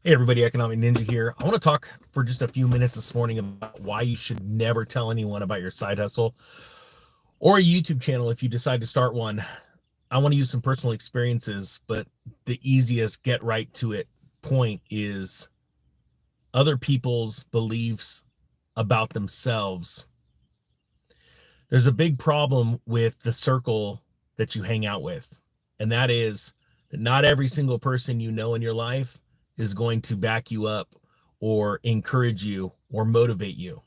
Hey everybody, Economic Ninja here. I want to talk for just a few minutes this morning about why you should never tell anyone about your side hustle or a YouTube channel if you decide to start one. I want to use some personal experiences, but the easiest get right to it point is other people's beliefs about themselves. There's a big problem with the circle that you hang out with, and that is that not every single person you know in your life is going to back you up or encourage you or motivate you.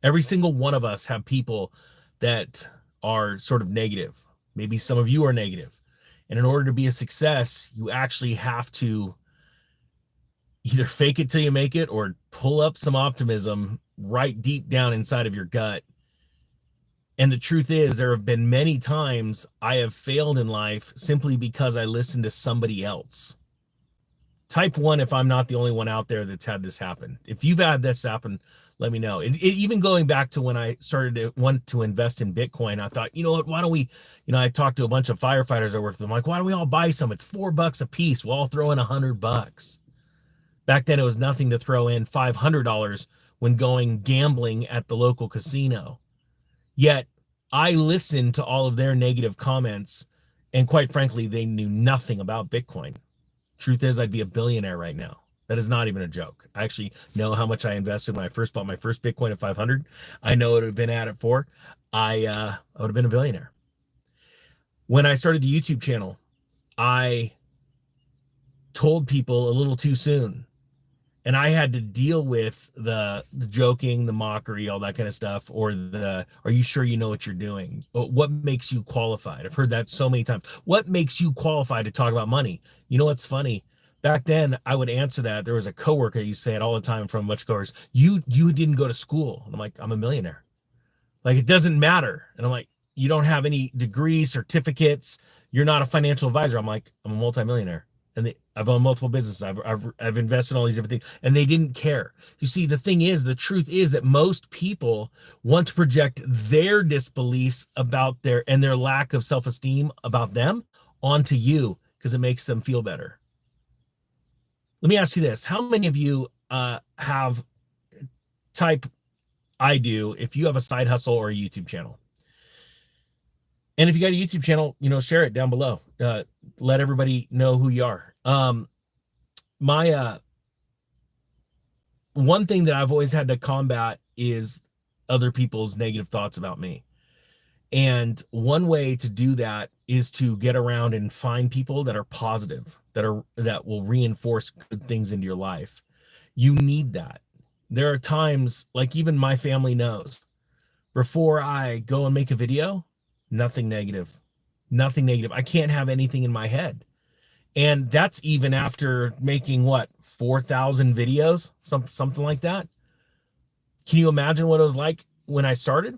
Every single one of us have people that are sort of negative. Maybe some of you are negative. And in order to be a success, you actually have to either fake it till you make it or pull up some optimism right deep down inside of your gut. And the truth is, there have been many times I have failed in life simply because I listened to somebody else. Type 1 if I'm not the only one out there that's had this happen. If you've had this happen, let me know. Even going back to when I started to want to invest in Bitcoin, I thought, you know what, why don't we, I talked to a bunch of firefighters I worked with. I'm like, why don't we all buy some? It's $4 a piece. We'll all throw in $100. Back then, it was nothing to throw in $500 when going gambling at the local casino. Yet, I listened to all of their negative comments, and quite frankly, they knew nothing about Bitcoin. Truth is, I'd be a billionaire right now. That is not even a joke. I actually know how much I invested when I first bought my first Bitcoin at 500. I know it would have been at it for. I would have been a billionaire. When I started the YouTube channel, I told people a little too soon. And I had to deal with the joking, the mockery, all that kind of stuff, or are you sure you know what you're doing? What makes you qualified? I've heard that so many times. What makes you qualified to talk about money? You know what's funny? Back then, I would answer that. There was a coworker, you say it all the time from much coworkers, you didn't go to school. And I'm like, I'm a millionaire. Like, it doesn't matter. And I'm like, you don't have any degrees, certificates. You're not a financial advisor. I'm like, I'm a multimillionaire. And I've owned multiple businesses. I've invested in all these different things, and they didn't care. You see, the thing is, the truth is that most people want to project their disbeliefs about their lack of self-esteem about them onto you because it makes them feel better. Let me ask you this. How many of you have type I do if you have a side hustle or a YouTube channel? And if you got a YouTube channel, share it down below. Let everybody know who you are. My one thing that I've always had to combat is other people's negative thoughts about me. And one way to do that is to get around and find people that are positive, that will reinforce good things into your life. You need that. There are times, like even my family knows, before I go and make a video, nothing negative. I can't have anything in my head. And that's even after making 4,000 videos, something like that. Can you imagine what it was like when I started?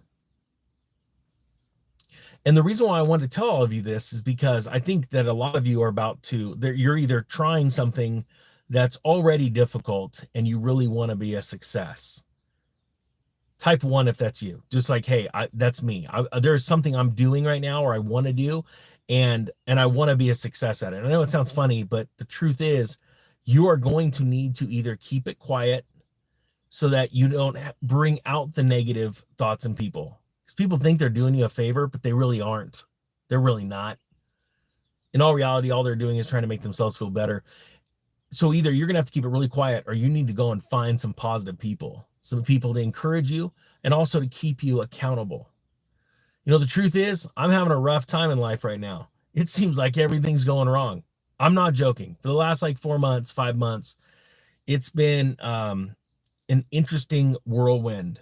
And the reason why I wanted to tell all of you this is because I think that a lot of you are you're either trying something that's already difficult and you really want to be a success. Type 1 if that's you. Just like, hey, that's me. There's something I'm doing right now or I want to do, and I want to be a success at it. And I know it sounds funny, but the truth is you are going to need to either keep it quiet so that you don't bring out the negative thoughts in people. Because people think they're doing you a favor, but they really aren't. They're really not. In all reality, all they're doing is trying to make themselves feel better. So either you're going to have to keep it really quiet or you need to go and find some positive people. Some people to encourage you and also to keep you accountable. The truth is, I'm having a rough time in life right now. It seems like everything's going wrong. I'm not joking. For the last 4 months, 5 months, it's been an interesting whirlwind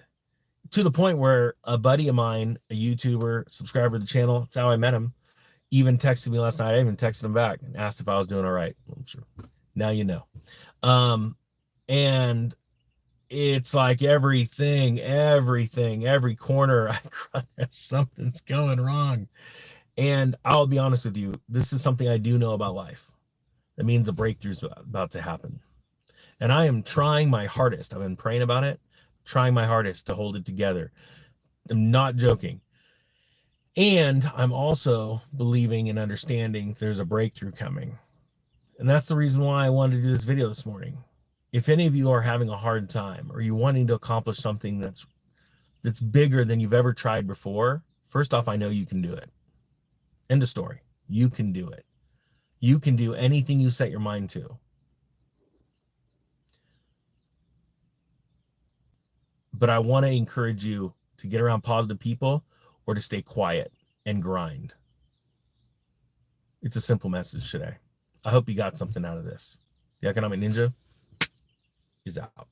to the point where a buddy of mine, a YouTuber, subscriber to the channel, that's how I met him, even texted me last night. I even texted him back and asked if I was doing all right. I'm sure. Now you know. And it's like every corner something's going wrong. And I'll be honest with you, this is something I do know about life. That means a breakthrough's about to happen. And I am trying my hardest. I've been praying about it, trying my hardest to hold it together. I'm not joking. And I'm also believing and understanding there's a breakthrough coming. And that's the reason why I wanted to do this video this morning. If any of you are having a hard time or you're wanting to accomplish something that's bigger than you've ever tried before, first off, I know you can do it. End of story. You can do it. You can do anything you set your mind to. But I want to encourage you to get around positive people or to stay quiet and grind. It's a simple message today. I hope you got something out of this. The Economic Ninja is out.